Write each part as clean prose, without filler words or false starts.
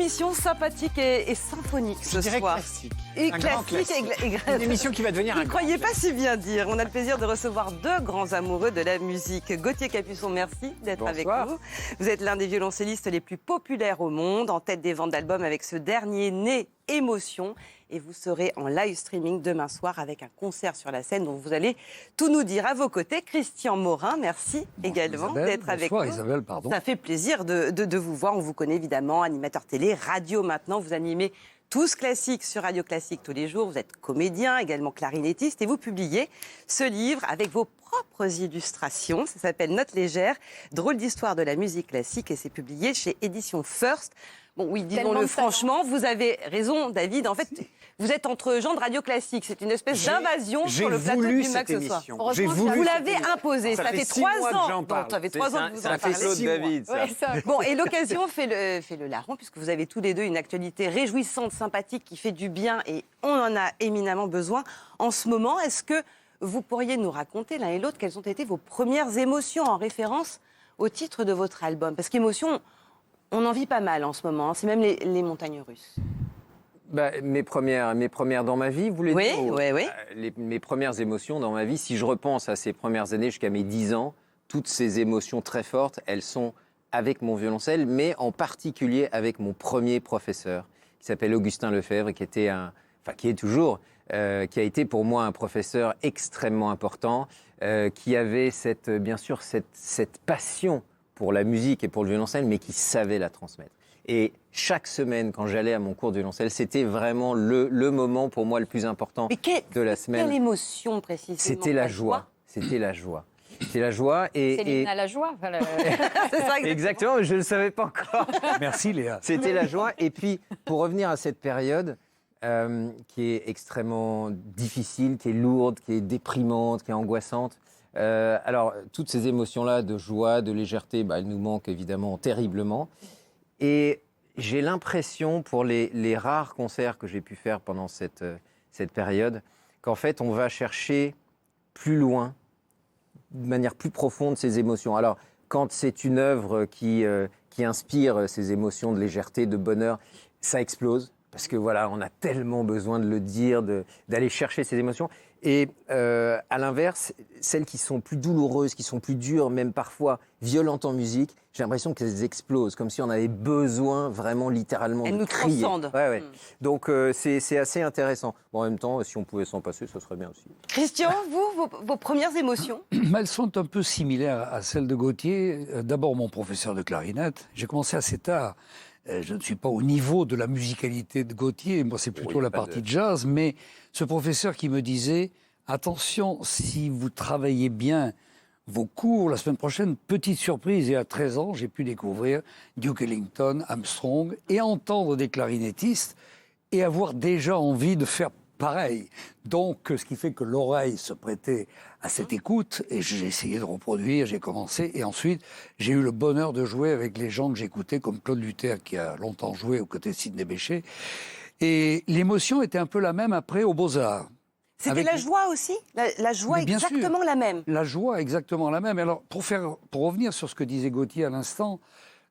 émission sympathique et symphonique ce soir. Classique. Et Un grand classique. Une émission qui va devenir Vous un ne grand croyez pas classique. si bien dire. On a le plaisir de recevoir deux grands amoureux de la musique. Gauthier Capuçon, merci d'être avec nous. Vous êtes l'un des violoncellistes les plus populaires au monde, en tête des ventes d'albums avec ce dernier né Émotion. Et vous serez en live streaming demain soir avec un concert sur la scène dont vous allez tout nous dire. À vos côtés, Christian Morin, merci également d'être avec nous. Isabelle, pardon. Ça fait plaisir de vous voir. On vous connaît évidemment, animateur télé, radio maintenant. Vous animez Tous Classiques sur Radio Classique tous les jours. Vous êtes comédien, également clarinettiste. Et vous publiez ce livre avec vos propres illustrations. Ça s'appelle Notes légères, drôle d'histoire de la musique classique. Et c'est publié chez Éditions First. Bon, oui, disons-le franchement, vous avez raison, David. En fait, vous êtes entre gens de Radio Classique. C'est une espèce d'invasion sur le plateau du Max ce soir. Vous l'avez imposé. Ça fait 3 ans. Ça fait 3 ans que vous en parlez. Claude David, ça. Ouais, bon, et l'occasion fait le larron, puisque vous avez tous les deux une actualité réjouissante, sympathique, qui fait du bien, et on en a éminemment besoin en ce moment. Est-ce que vous pourriez nous raconter l'un et l'autre quelles ont été vos premières émotions en référence au titre de votre album? Parce qu'émotion, on en vit pas mal en ce moment. C'est même les montagnes russes. Mes premières dans ma vie, vous voulez dire? Oui. Mes premières émotions dans ma vie, si je repense à ces premières années jusqu'à mes 10 ans, toutes ces émotions très fortes, elles sont avec mon violoncelle, mais en particulier avec mon premier professeur, qui s'appelle Augustin Lefebvre, qui est toujours, qui a été pour moi un professeur extrêmement important, qui avait bien sûr cette passion pour la musique et pour le violoncelle, mais qui savait la transmettre. Et chaque semaine, quand j'allais à mon cours de violoncelle, c'était vraiment le moment pour moi le plus important de la semaine. Quelle émotion précisément? C'était la joie. C'était la joie. C'est la joie. Céline a la joie. C'est ça, exactement, je ne le savais pas encore. Merci Léa. C'était la joie. Et puis, pour revenir à cette période qui est extrêmement difficile, qui est lourde, qui est déprimante, qui est angoissante, alors, toutes ces émotions-là de joie, de légèreté, elles nous manquent évidemment terriblement. Et j'ai l'impression, pour les rares concerts que j'ai pu faire pendant cette période, qu'en fait, on va chercher plus loin, de manière plus profonde, ces émotions. Alors, quand c'est une œuvre qui inspire ces émotions de légèreté, de bonheur, ça explose. Parce que voilà, on a tellement besoin de le dire, d'aller chercher ces émotions. Et à l'inverse, celles qui sont plus douloureuses, qui sont plus dures, même parfois violentes en musique, j'ai l'impression qu'elles explosent, comme si on avait besoin vraiment littéralement Elles de nous crier. transcendent. Ouais. Donc c'est assez intéressant. Bon, en même temps, si on pouvait s'en passer, ce serait bien aussi. Christian, vos premières émotions? Elles sont un peu similaires à celles de Gauthier. D'abord, mon professeur de clarinette. J'ai commencé assez tard. Je ne suis pas au niveau de la musicalité de Gauthier, moi c'est plutôt la partie jazz, mais ce professeur qui me disait « Attention, si vous travaillez bien vos cours, la semaine prochaine, petite surprise, et à 13 ans, j'ai pu découvrir Duke Ellington, Armstrong, et entendre des clarinettistes, et avoir déjà envie de faire pareil. Donc, ce qui fait que l'oreille se prêtait à cette écoute, et j'ai essayé de reproduire, j'ai commencé, et ensuite, j'ai eu le bonheur de jouer avec les gens que j'écoutais, comme Claude Luther, qui a longtemps joué aux côtés de Sidney Bechet. Et l'émotion était un peu la même après aux Beaux-Arts. C'était la joie aussi? La joie exactement la même? La joie exactement la même. Alors, pour revenir sur ce que disait Gauthier à l'instant,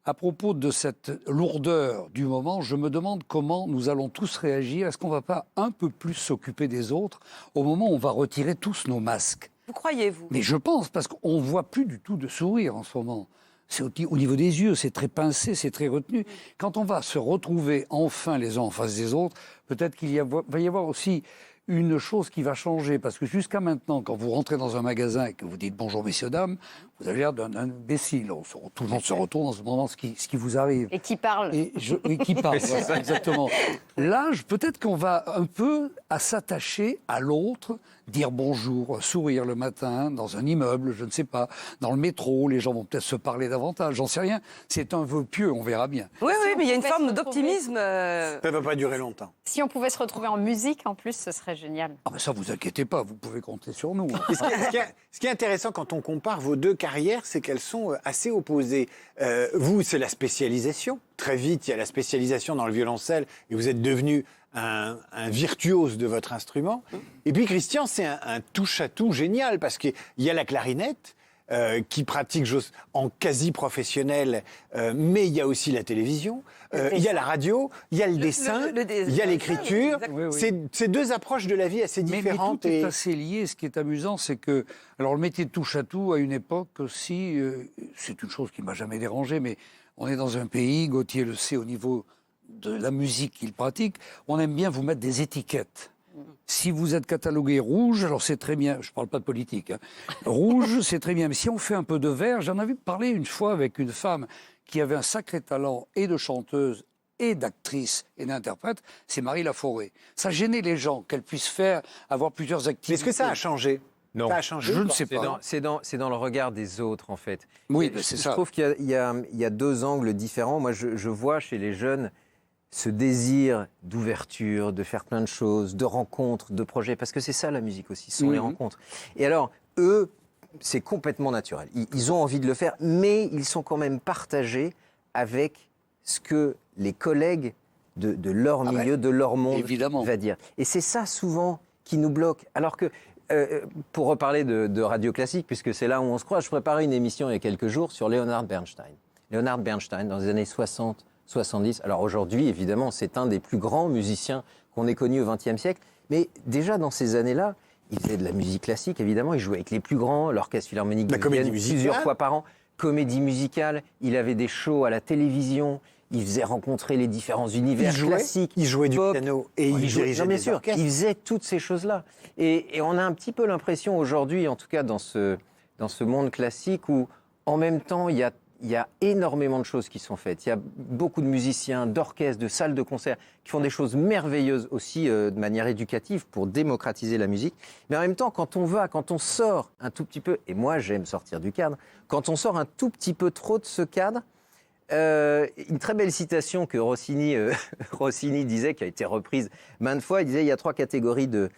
à propos de cette lourdeur du moment, je me demande comment nous allons tous réagir. Est-ce qu'on ne va pas un peu plus s'occuper des autres au moment où on va retirer tous nos masques? Vous croyez, vous? Mais je pense, parce qu'on ne voit plus du tout de sourire en ce moment. C'est au niveau des yeux, c'est très pincé, c'est très retenu. Quand on va se retrouver enfin les uns en face des autres, peut-être va y avoir aussi une chose qui va changer, parce que jusqu'à maintenant, quand vous rentrez dans un magasin et que vous dites « bonjour messieurs, dames », vous avez l'air d'un imbécile. Tout le monde se retourne en ce moment, ce qui vous arrive. Et qui parle. Et qui parle, voilà, exactement. Là, peut-être qu'on va un peu s'attacher à l'autre, dire bonjour, sourire le matin, dans un immeuble, je ne sais pas, dans le métro, les gens vont peut-être se parler davantage, j'en sais rien. C'est un vœu pieux, on verra bien. Oui, mais il y a une forme d'optimisme. Ça ne va pas durer longtemps. Si on pouvait se retrouver en musique, en plus, ce serait génial. Ah ben ça, vous inquiétez pas, vous pouvez compter sur nous. Ce qui est intéressant quand on compare vos deux carrières, c'est qu'elles sont assez opposées. Vous, c'est la spécialisation. Très vite, il y a la spécialisation dans le violoncelle et vous êtes devenu un virtuose de votre instrument. Et puis Christian, c'est un touche-à-tout génial parce qu'il y a la clarinette, qui pratiquent en quasi-professionnel, mais il y a aussi la télévision, il y a la radio, il y a le dessin, il y a l'écriture. Oui, oui. C'est deux approches de la vie assez Mais différentes. tout est assez lié. Ce qui est amusant, c'est que... Alors, le métier de touche-à-tout, à une époque aussi, c'est une chose qui ne m'a jamais dérangé, mais on est dans un pays, Gauthier le sait, au niveau de la musique qu'il pratique, on aime bien vous mettre des étiquettes. Si vous êtes catalogué rouge, alors c'est très bien, je ne parle pas de politique, hein. Rouge, c'est très bien, mais si on fait un peu de vert, j'en avais parlé une fois avec une femme qui avait un sacré talent et de chanteuse et d'actrice et d'interprète, c'est Marie Laforêt. Ça gênait les gens qu'elle puisse avoir plusieurs activités. Mais est-ce que ça a changé? Non. Ça a changé Je ou ne pas? sais pas. C'est dans le regard des autres, en fait. Oui, Et c'est je ça. trouve qu'il y a deux angles différents. Moi, je vois chez les jeunes ce désir d'ouverture, de faire plein de choses, de rencontres, de projets, parce que c'est ça la musique aussi, ce sont les rencontres. Et alors, eux, c'est complètement naturel. Ils ont envie de le faire, mais ils sont quand même partagés avec ce que les collègues de leur milieu, de leur monde, évidemment. va dire. Et c'est ça souvent qui nous bloque. Alors que, pour reparler de radio classique, puisque c'est là où on se croise, je préparais une émission il y a quelques jours sur Leonard Bernstein. Leonard Bernstein, dans les années 60, 70. Alors aujourd'hui, évidemment, c'est un des plus grands musiciens qu'on ait connu au XXe siècle. Mais déjà dans ces années-là, il faisait de la musique classique, évidemment. Il jouait avec les plus grands, l'Orchestre Philharmonique de Vienne, plusieurs fois par an. Comédie musicale, il avait des shows à la télévision, il faisait rencontrer les différents univers classiques. Il jouait du pop. piano et il dirigeait bien des sûr, orchestres. il faisait toutes ces choses-là. Et on a un petit peu l'impression aujourd'hui, en tout cas dans ce monde classique, où en même temps, il y a énormément de choses qui sont faites. Il y a beaucoup de musiciens, d'orchestres, de salles de concert qui font des choses merveilleuses aussi de manière éducative pour démocratiser la musique. Mais en même temps, quand on sort un tout petit peu, et moi j'aime sortir du cadre, quand on sort un tout petit peu trop de ce cadre, une très belle citation que Rossini disait, qui a été reprise maintes fois, il disait il y a 3 catégories de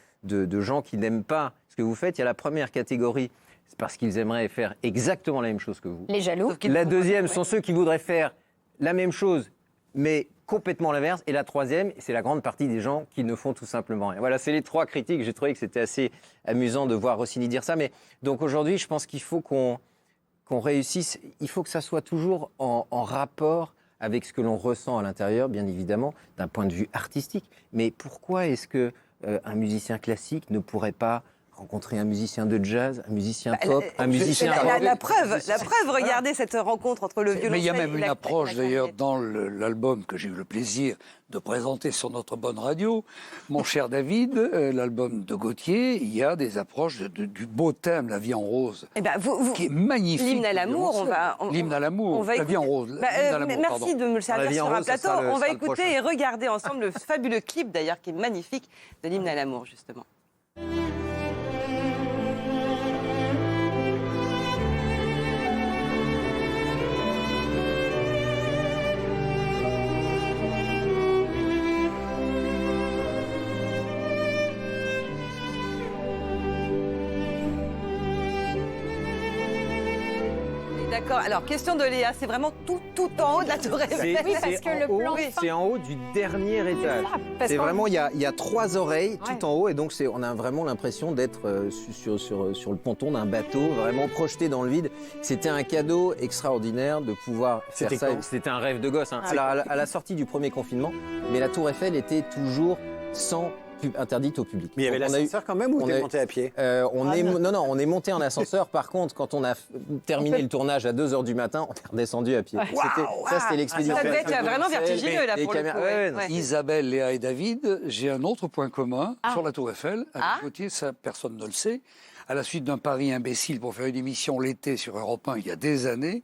gens qui n'aiment pas ce que vous faites. Il y a la première catégorie, c'est parce qu'ils aimeraient faire exactement la même chose que vous. Les jaloux. La deuxième sont ceux qui voudraient faire la même chose, mais complètement l'inverse. Et la troisième, c'est la grande partie des gens qui ne font tout simplement rien. Voilà, c'est les 3 critiques. J'ai trouvé que c'était assez amusant de voir Rossini dire ça. Mais donc aujourd'hui, je pense qu'il faut qu'on réussisse. Il faut que ça soit toujours en rapport avec ce que l'on ressent à l'intérieur, bien évidemment, d'un point de vue artistique. Mais pourquoi est-ce que un musicien classique ne pourrait pas rencontrer un musicien de jazz, un musicien pop, un musicien rock? La preuve, regardez cette rencontre entre le violoncelle. Mais il y a même et une la approche d'ailleurs clarinette. dans l'album que j'ai eu le plaisir de présenter sur notre bonne radio, mon cher David, l'album de Gauthier, il y a des approches du beau thème, La vie en rose, Eh ben, qui est magnifique. L'hymne à l'amour, L'hymne à l'amour, La vie en rose. l'hymne à l'amour, merci pardon. de me le servir La vie en sur un rose, ça plateau. sera le- On ça va sera le écouter prochain. et regarder ensemble le fabuleux clip d'ailleurs qui est magnifique de l'hymne à l'amour justement. D'accord. Alors, question de Léa, c'est vraiment tout en haut de la tour Eiffel. Oui, parce que le plan fin- C'est en haut du dernier étage. ça, parce C'est qu'en- vraiment, il y a 3 oreilles Ouais. tout en haut, et donc on a vraiment l'impression d'être sur le ponton d'un bateau, vraiment projeté dans le vide. C'était un cadeau extraordinaire de pouvoir faire C'était ça. quand C'était un rêve de gosse. Hein. Alors, à la sortie du premier confinement, mais la tour Eiffel était toujours interdite au public. Mais il y avait Donc, on a eu- l'ascenseur quand même ou on t'es a- monté à pied? on est monté en ascenseur. Par contre, quand on a terminé le tournage à 2h du matin, on est redescendu à pied. C'était l'expédition. Ça devait être vraiment vertigineux là Les pour le caméras- coup. ouais, non, Ouais. Isabelle, Léa et David, j'ai un autre point commun sur la Tour Eiffel. Avec Ah. Gauthier, ça, personne ne le sait. À la suite d'un pari imbécile pour faire une émission l'été sur Europe 1 il y a des années,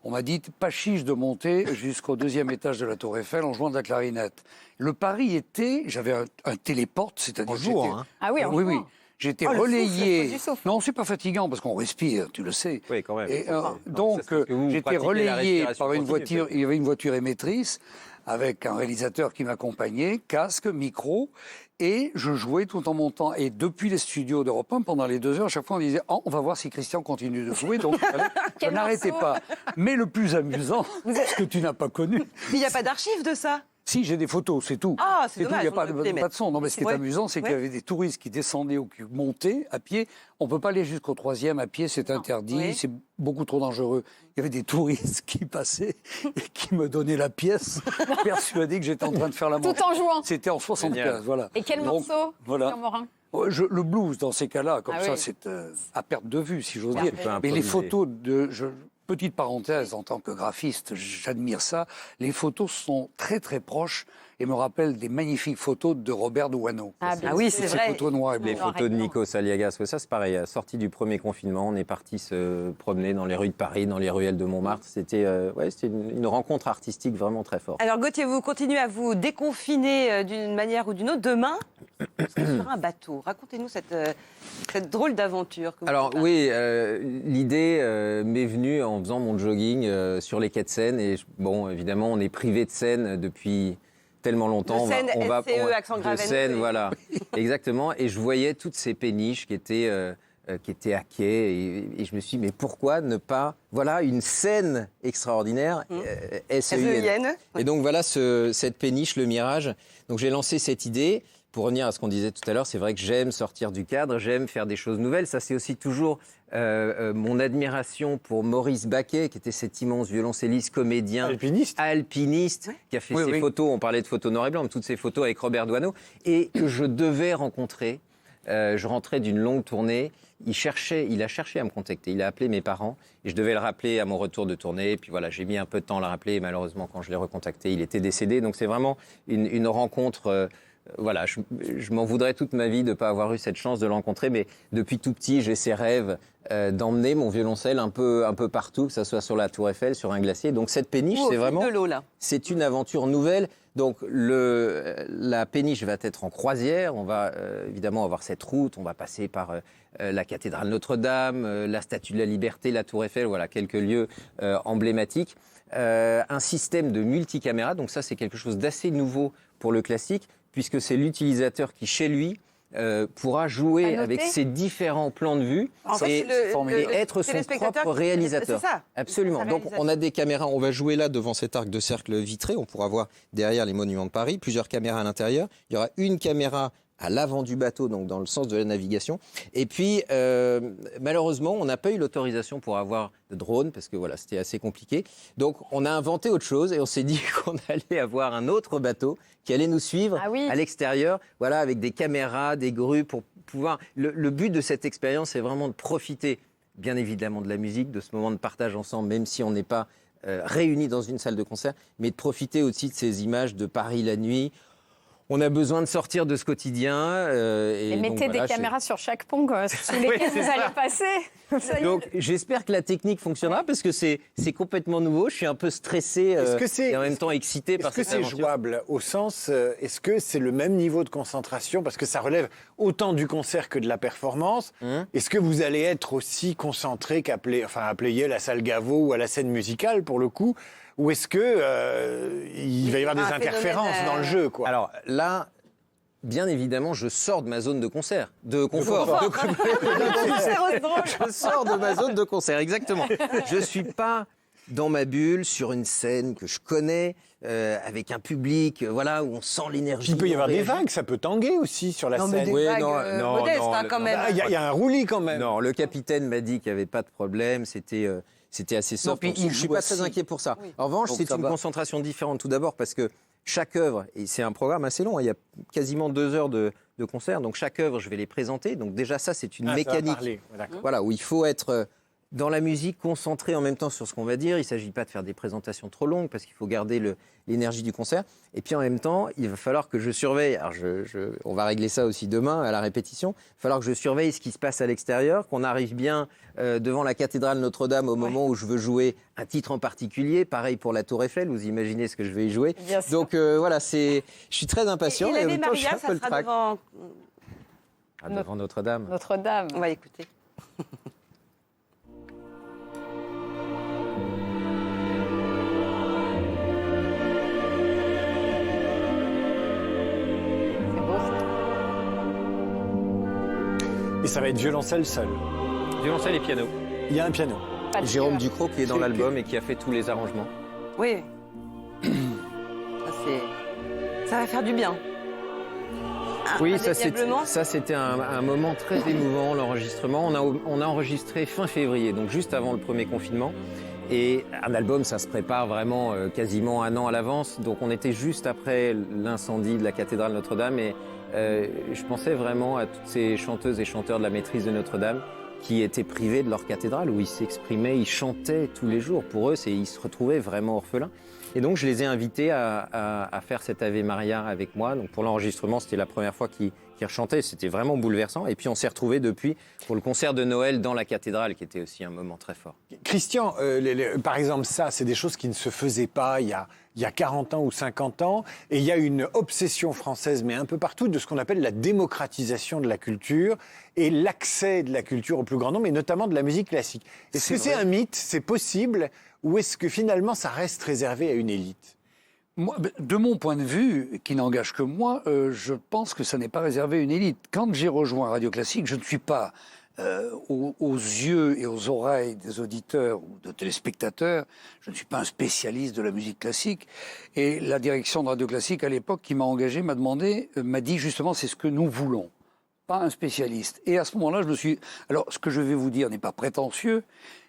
on m'a dit pas chiche de monter jusqu'au 2e étage de la Tour Eiffel en jouant de la clarinette. Le pari était, j'avais un téléporte, c'est-à-dire que jour, j'étais- hein. Ah oui, en oui, oui. jouant. J'étais Oh, le souffle, relayé. faut du souffle. Non, c'est pas fatigant parce qu'on respire, tu le sais. Oui, quand même. Et, Non, donc, ça, c'est parce que vous j'étais pratiquez la relayé respiration par une continue, voiture. peut-être. Il y avait une voiture émettrice avec un réalisateur qui m'accompagnait, casque, micro, et je jouais tout en montant. Et depuis les studios d'Europe 1, pendant les 2 heures, à chaque fois on disait oh, on va voir si Christian continue de jouer. Donc je Quel n'arrêtais morceau pas. Mais le plus amusant, ce que tu n'as pas connu, Mais il n'y a pas d'archives de ça. Si, j'ai des photos, c'est tout. Ah, c'est tout, dommage, il n'y a on pas, aurait pu les pas mettre. de son. Non, mais ce qui est Ouais. amusant, c'est qu'il y Ouais. avait des touristes qui descendaient ou qui montaient à pied. On ne peut pas aller jusqu'au 3e à pied, c'est interdit, Oui. c'est beaucoup trop dangereux. Il y avait des touristes qui passaient et qui me donnaient la pièce, persuadés que j'étais en train de faire la Tout montée. en jouant. C'était en 75, Génial. voilà. Et quel Donc, morceau, voilà. Pierre Morin? Le blues, dans ces cas-là, comme Ah ça, oui. c'est à perte de vue, si j'ose On dire. peut Mais les improviser. photos petite parenthèse, en tant que graphiste, j'admire ça. Les photos sont très très proches et me rappellent des magnifiques photos de Robert Doisneau. Ah, bien oui, sûr. c'est Ces vrai. photos noires et Les blanches. photos de Nikos Aliagas, ouais, ça c'est pareil. Sorti du premier confinement, on est parti se promener dans les rues de Paris, dans les ruelles de Montmartre. C'était c'était une rencontre artistique vraiment très forte. Alors Gauthier, vous continuez à vous déconfiner d'une manière ou d'une autre. Demain, vous serez sur un bateau. Racontez-nous cette drôle d'aventure. que vous Alors préparez. oui, l'idée m'est venue en faisant mon jogging sur les quais de Seine. Et bon, évidemment, on est privé de Seine depuis tellement longtemps. De Seine, SCE, accent grave de N, Seine, oui. voilà. Exactement. Et je voyais toutes ces péniches qui étaient à quai. Et je me suis dit, mais pourquoi ne pas... Voilà, une scène extraordinaire, SEIN. SEIN. Et donc voilà cette péniche, le Mirage. Donc j'ai lancé cette idée. Pour revenir à ce qu'on disait tout à l'heure, c'est vrai que j'aime sortir du cadre, j'aime faire des choses nouvelles. Ça, c'est aussi toujours mon admiration pour Maurice Baquet, qui était cet immense violoncelliste, comédien, alpiniste, qui a fait ses photos. On parlait de photos noir et blanc, mais toutes ces photos avec Robert Doisneau, et que je devais rencontrer. Je rentrais d'une longue tournée. Il a cherché à me contacter. Il a appelé mes parents et je devais le rappeler à mon retour de tournée. Et puis voilà, j'ai mis un peu de temps à le rappeler. Et malheureusement, quand je l'ai recontacté, il était décédé. Donc c'est vraiment une rencontre. Voilà, je m'en voudrais toute ma vie de ne pas avoir eu cette chance de le rencontrer. Mais depuis tout petit, j'ai ces rêves d'emmener mon violoncelle un peu partout, que ce soit sur la Tour Eiffel, sur un glacier. Donc cette péniche, c'est vraiment... de l'eau, là. C'est une aventure nouvelle. Donc la péniche va être en croisière. On va évidemment avoir cette route. On va passer par la cathédrale Notre-Dame, la Statue de la Liberté, la Tour Eiffel. Voilà, quelques lieux emblématiques. Un système de multicaméra. Donc ça, c'est quelque chose d'assez nouveau pour le classique, puisque c'est l'utilisateur qui, chez lui, pourra jouer avec ses différents plans de vue et être son propre réalisateur. C'est ça. Absolument. Donc on a des caméras, On va jouer là devant cet arc de cercle vitré. On pourra voir derrière les monuments de Paris plusieurs caméras à l'intérieur. Il y aura une caméra à l'avant du bateau, donc dans le sens de la navigation. Et puis, malheureusement, on n'a pas eu l'autorisation pour avoir de drone, parce que voilà, c'était assez compliqué. Donc, on a inventé autre chose et on s'est dit qu'on allait avoir un autre bateau qui allait nous suivre à l'extérieur, voilà, avec des caméras, des grues, pour pouvoir... Le but de cette expérience, c'est vraiment de profiter, bien évidemment, de la musique, de ce moment de partage ensemble, même si on n'est pas réunis dans une salle de concert, mais de profiter aussi de ces images de Paris la nuit. On a besoin de sortir de ce quotidien. Et mettez des caméras sur chaque pont sous lesquelles vous allez passer. Donc j'espère que la technique fonctionnera parce que c'est complètement nouveau. Je suis un peu stressé et en même temps excité par cette aventure. Est-ce que c'est jouable au sens, est-ce que c'est le même niveau de concentration? Parce que ça relève autant du concert que de la performance. Est-ce que vous allez être aussi concentré à Pleyel, à Salle Gaveau ou à la scène musicale pour le coup? Ou est-ce que il va y avoir des interférences dans le jeu, quoi? Alors là, bien évidemment, je sors de ma zone de concert, de confort. Je sors de ma zone de concert, exactement. Je suis pas dans ma bulle, sur une scène que je connais, avec un public, voilà, où on sent l'énergie. Il peut y avoir des vagues, ça peut tanguer aussi sur la Non, mais scène. des vagues modestes, quand même. Il y a un roulis quand même. Non, le capitaine m'a dit qu'il n'y avait pas de problème, c'était assez soft. puis Donc, il je ne suis joue pas aussi. très inquiet pour ça. En revanche, Donc c'est ça une va. concentration différente tout d'abord parce que chaque œuvre, et c'est un programme assez long, il y a quasiment 2 heures de concert, donc chaque œuvre, je vais les présenter. Donc déjà, ça, c'est une mécanique. Voilà, où il faut être dans la musique, concentré en même temps sur ce qu'on va dire. Il ne s'agit pas de faire des présentations trop longues parce qu'il faut garder l'énergie du concert. Et puis en même temps, il va falloir que je surveille. Alors on va régler ça aussi demain à la répétition. Il va falloir que je surveille ce qui se passe à l'extérieur, qu'on arrive bien devant la cathédrale Notre-Dame au moment où je veux jouer un titre en particulier. Pareil pour la Tour Eiffel, vous imaginez ce que je vais y jouer. Bien sûr. Donc voilà, je suis très impatient. Et en l'Ave même temps, je suis Maria, un peu ça le sera trac. devant... Devant Notre-Dame. Notre-Dame. On va écouter. C'est beau, ça. Et ça va être violoncelle seul. Violoncelle et piano. Il y a un piano. Pas de Jérôme cœur. Ducrot qui est dans l'album et qui a fait tous les arrangements. Oui. Ça, c'est Ça va faire du bien. Oui, ça Indéniablement. c'était un moment très émouvant, l'enregistrement. On a enregistré fin février, donc juste avant le premier confinement. Et un album, ça se prépare vraiment quasiment un an à l'avance. Donc on était juste après l'incendie de la cathédrale Notre-Dame. Et je pensais vraiment à toutes ces chanteuses et chanteurs de la maîtrise de Notre-Dame qui étaient privés de leur cathédrale, où ils s'exprimaient, ils chantaient tous les jours. Pour eux, ils se retrouvaient vraiment orphelins. Et donc, je les ai invités à faire cet Ave Maria avec moi. Donc, pour l'enregistrement, c'était la première fois qu'ils rechantaient. C'était vraiment bouleversant. Et puis, on s'est retrouvés depuis pour le concert de Noël dans la cathédrale, qui était aussi un moment très fort. Christian, par exemple, ça, c'est des choses qui ne se faisaient pas il y a 40 ans ou 50 ans. Et il y a une obsession française, mais un peu partout, de ce qu'on appelle la démocratisation de la culture et l'accès de la culture au plus grand nombre, et notamment de la musique classique. Est-ce que c'est un mythe, c'est possible, ou est-ce que finalement ça reste réservé à une élite ? Moi, de mon point de vue, qui n'engage que moi, je pense que ça n'est pas réservé à une élite. Quand j'ai rejoint Radio Classique, je ne suis pas aux yeux et aux oreilles des auditeurs ou de téléspectateurs, je ne suis pas un spécialiste de la musique classique. Et la direction de Radio Classique, à l'époque, qui m'a engagé, m'a dit justement, c'est ce que nous voulons, pas un spécialiste. Et à ce moment-là, alors, ce que je vais vous dire n'est pas prétentieux.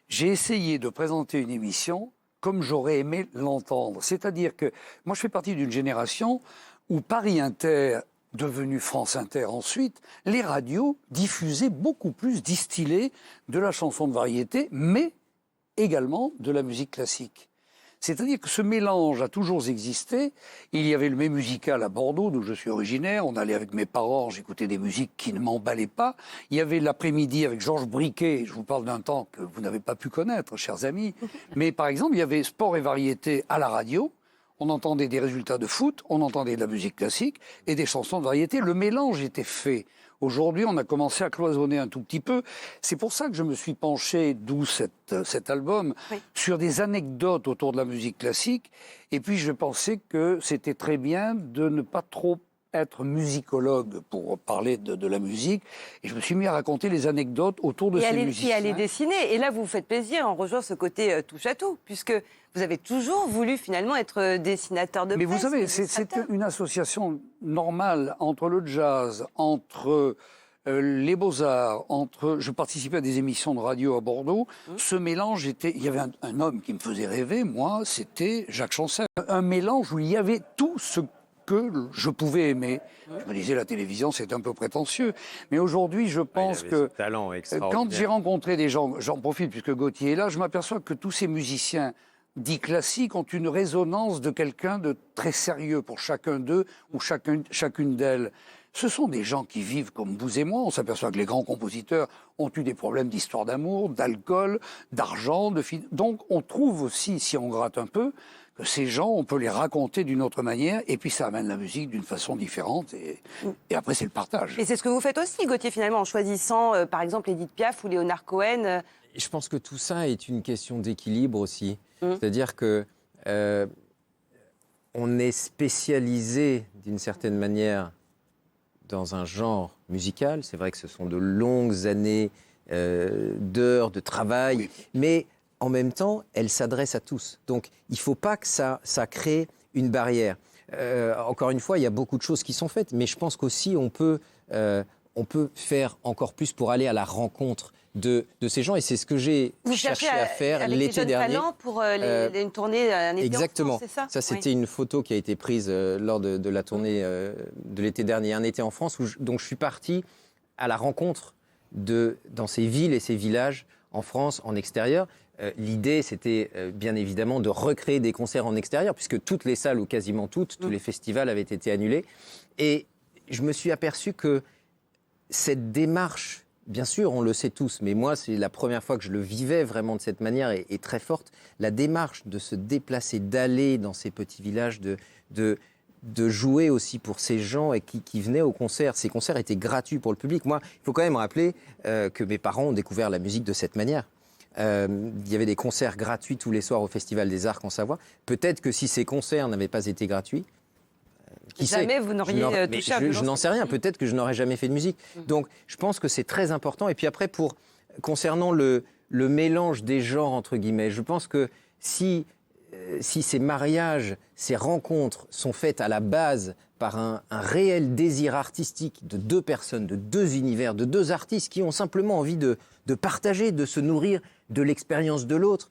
J'ai essayé de présenter une émission comme j'aurais aimé l'entendre. C'est-à-dire que moi, je fais partie d'une génération où Paris Inter, devenu France Inter ensuite, les radios diffusaient beaucoup plus, distillaient de la chanson de variété, mais également de la musique classique. C'est-à-dire que ce mélange a toujours existé. Il y avait le Mai musical à Bordeaux, d'où je suis originaire. On allait avec mes parents, j'écoutais des musiques qui ne m'emballaient pas. Il y avait l'après-midi avec Georges Briquet. Je vous parle d'un temps que vous n'avez pas pu connaître, chers amis. Mais par exemple, il y avait sport et variété à la radio. On entendait des résultats de foot, on entendait de la musique classique et des chansons de variété. Le mélange était fait. Aujourd'hui, on a commencé à cloisonner un tout petit peu. C'est pour ça que je me suis penché, d'où cet album, sur des anecdotes autour de la musique classique. Et puis, je pensais que c'était très bien de ne pas trop être musicologue pour parler de la musique. Et je me suis mis à raconter les anecdotes autour de ces musiciens. Et à les dessiner. Et là, vous vous faites plaisir en rejoignant ce côté touche-à-tout, puisque vous avez toujours voulu finalement être dessinateur de presse. Mais vous savez, c'est une association normale entre le jazz, entre les beaux-arts, je participais à des émissions de radio à Bordeaux. Ce mélange il y avait un homme qui me faisait rêver, moi, c'était Jacques Chancel. Un mélange où il y avait tout ce que je pouvais aimer. Je me disais, la télévision, c'est un peu prétentieux. Mais aujourd'hui, je pense que talent quand j'ai rencontré des gens, j'en profite puisque Gauthier est là, je m'aperçois que tous ces musiciens dits classiques ont une résonance de quelqu'un de très sérieux pour chacun d'eux ou chacune d'elles. Ce sont des gens qui vivent comme vous et moi. On s'aperçoit que les grands compositeurs ont eu des problèmes d'histoire d'amour, d'alcool, d'argent, Donc on trouve aussi, si on gratte un peu, que ces gens, on peut les raconter d'une autre manière, et puis ça amène la musique d'une façon différente, et après c'est le partage. Et c'est ce que vous faites aussi, Gauthier, finalement, en choisissant, par exemple, Édith Piaf ou Léonard Cohen. Je pense que tout ça est une question d'équilibre aussi. C'est-à-dire que on est spécialisé d'une certaine manière dans un genre musical. C'est vrai que ce sont de longues années d'heures de travail, mais en même temps, elle s'adresse à tous. Donc, il ne faut pas que ça crée une barrière. Encore une fois, il y a beaucoup de choses qui sont faites, mais je pense qu'aussi, on peut faire encore plus pour aller à la rencontre de ces gens. Et c'est ce que j'ai cherché à faire l'été dernier. Talents pour une tournée un été Exactement. en France, c'est ça ? Ça, c'était une photo qui a été prise lors de la tournée de l'été dernier, un été en France, donc je suis parti à la rencontre dans ces villes et ces villages en France, en extérieur. L'idée, c'était bien évidemment de recréer des concerts en extérieur, puisque toutes les salles, ou quasiment toutes, tous les festivals avaient été annulés. Et je me suis aperçu que cette démarche, bien sûr, on le sait tous, mais moi, c'est la première fois que je le vivais vraiment de cette manière et très forte. La démarche de se déplacer, d'aller dans ces petits villages, de jouer aussi pour ces gens et qui venaient au concert. Ces concerts étaient gratuits pour le public. Moi, il faut quand même rappeler que mes parents ont découvert la musique de cette manière. Il y avait des concerts gratuits tous les soirs au Festival des Arcs en Savoie. Peut-être que si ces concerts n'avaient pas été gratuits, jamais vous n'auriez touché à je n'en sais rien. Peut-être que je n'aurais jamais fait de musique. Donc, je pense que c'est très important. Et puis après, concernant le mélange des genres, entre guillemets, je pense que si si ces mariages, ces rencontres sont faites à la base par un réel désir artistique de deux personnes, de deux univers, de deux artistes qui ont simplement envie de partager, de se nourrir de l'expérience de l'autre.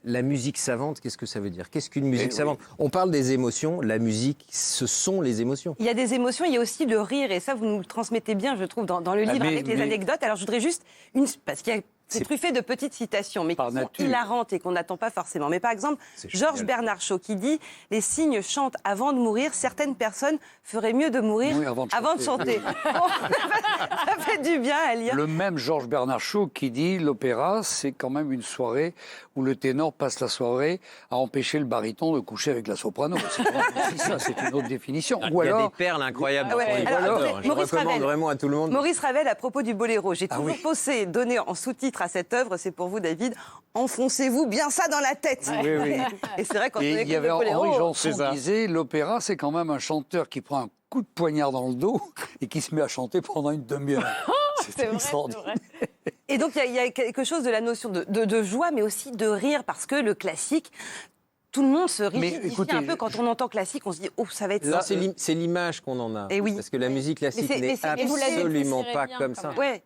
La musique savante, qu'est-ce que ça veut dire? Qu'est-ce qu'une musique savante? On parle des émotions, la musique, ce sont les émotions. Il y a des émotions, il y a aussi le rire, et ça, vous nous le transmettez bien, je trouve, dans le livre, avec les anecdotes. Alors, je voudrais juste parce qu'il y a... C'est truffé de petites citations, mais qui sont hilarantes et qu'on n'attend pas forcément. Mais par exemple, Georges Bernard Shaw qui dit « Les cygnes chantent avant de mourir, certaines personnes feraient mieux de mourir avant de chanter. » Ça fait du bien à lire. Le même Georges Bernard Shaw qui dit « L'opéra, c'est quand même une soirée où le ténor passe la soirée à empêcher le baryton de coucher avec la soprano. » C'est une autre définition. Il y a des perles incroyables dans son livre. Je recommande vraiment à tout le monde. Maurice Ravel, à propos du boléro, j'ai toujours donné en sous-titre à cette œuvre, c'est pour vous, David, enfoncez-vous bien ça dans la tête. Et c'est vrai, quand on écoute il y avait le boléro, Henri Janson qui disait l'opéra, c'est quand même un chanteur qui prend un coup de poignard dans le dos et qui se met à chanter pendant une demi-heure. C'est vrai. Et donc, il y a quelque chose de la notion de joie, mais aussi de rire, parce que le classique, tout le monde se rigidifie un peu. Quand on entend classique, on se dit, oh, ça va être là, ça. C'est l'image qu'on en a. Et oui. Parce que la musique classique n'est absolument pas comme ça. Ouais.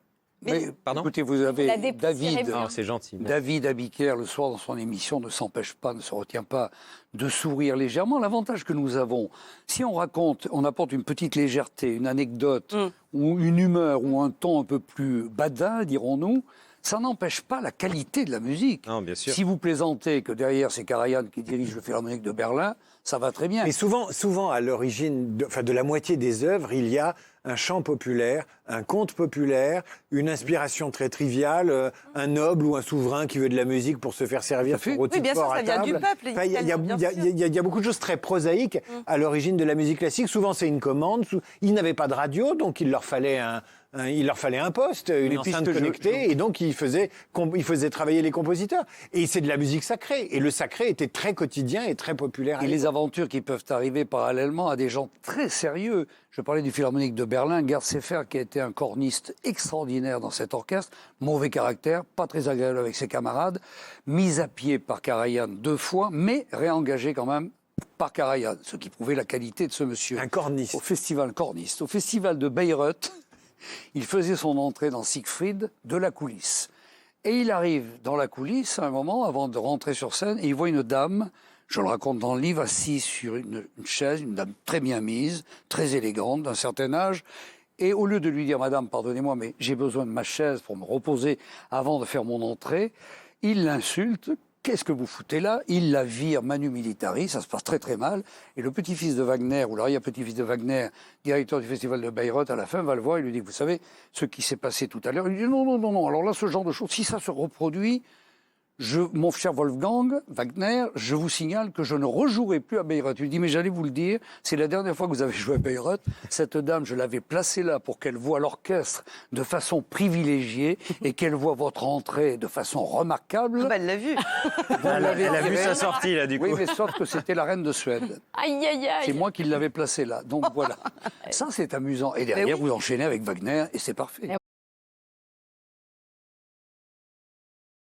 Pardon ? Écoutez, vous avez David. C'est gentil. David Abiker, le soir dans son émission, ne s'empêche pas, ne se retient pas de sourire légèrement. L'avantage que nous avons, si on raconte, on apporte une petite légèreté, une anecdote, ou une humeur, ou un ton un peu plus badin, dirons-nous, ça n'empêche pas la qualité de la musique. Non, bien sûr. Si vous plaisantez que derrière c'est Karajan qui dirige le Philharmonique de Berlin, ça va très bien. Mais souvent à l'origine de la moitié des œuvres, il y a un chant populaire, un conte populaire, une inspiration très triviale, un noble ou un souverain qui veut de la musique pour se faire servir son rôti de porc à table. Oui, bien sûr, ça vient du peuple. Il y a beaucoup de choses très prosaïques à l'origine de la musique classique. Souvent, c'est une commande. Ils n'avaient pas de radio, donc il leur fallait un poste, une enceinte connectée, et donc il faisait travailler les compositeurs. Et c'est de la musique sacrée. Et le sacré était très quotidien et très populaire. Et les aventures qui peuvent arriver parallèlement à des gens très sérieux. Je parlais du Philharmonique de Berlin, Gerd Sefer, qui a été un corniste extraordinaire dans cet orchestre, mauvais caractère, pas très agréable avec ses camarades, mis à pied par Karajan 2 fois, mais réengagé quand même par Karajan, ce qui prouvait la qualité de ce monsieur. Un corniste. Au festival de Bayreuth, il faisait son entrée dans Siegfried de la coulisse. Et il arrive dans la coulisse, à un moment, avant de rentrer sur scène, et il voit une dame, je le raconte dans le livre, assise sur une chaise, une dame très bien mise, très élégante, d'un certain âge. Et au lieu de lui dire « Madame, pardonnez-moi, mais j'ai besoin de ma chaise pour me reposer avant de faire mon entrée », il l'insulte. Qu'est-ce que vous foutez là? Il la vire manu militari, ça se passe très très mal. Et le petit-fils de Wagner, ou l'arrière-petit-fils de Wagner, directeur du festival de Bayreuth, à la fin, va le voir et lui dit, vous savez, ce qui s'est passé tout à l'heure, il dit non, alors là, ce genre de choses, si ça se reproduit, mon cher Wolfgang Wagner, je vous signale que je ne rejouerai plus à Bayreuth. Il dit, mais j'allais vous le dire, c'est la dernière fois que vous avez joué à Bayreuth. Cette dame, je l'avais placée là pour qu'elle voie l'orchestre de façon privilégiée et qu'elle voie votre entrée de façon remarquable. Ah bah, elle l'a vu. Elle a vu sa sortie, là, du coup. Oui, mais sauf que c'était la reine de Suède. Aïe, aïe, aïe. C'est moi qui l'avais placée là. Donc voilà. Ça, c'est amusant. Et derrière, vous enchaînez avec Wagner et c'est parfait.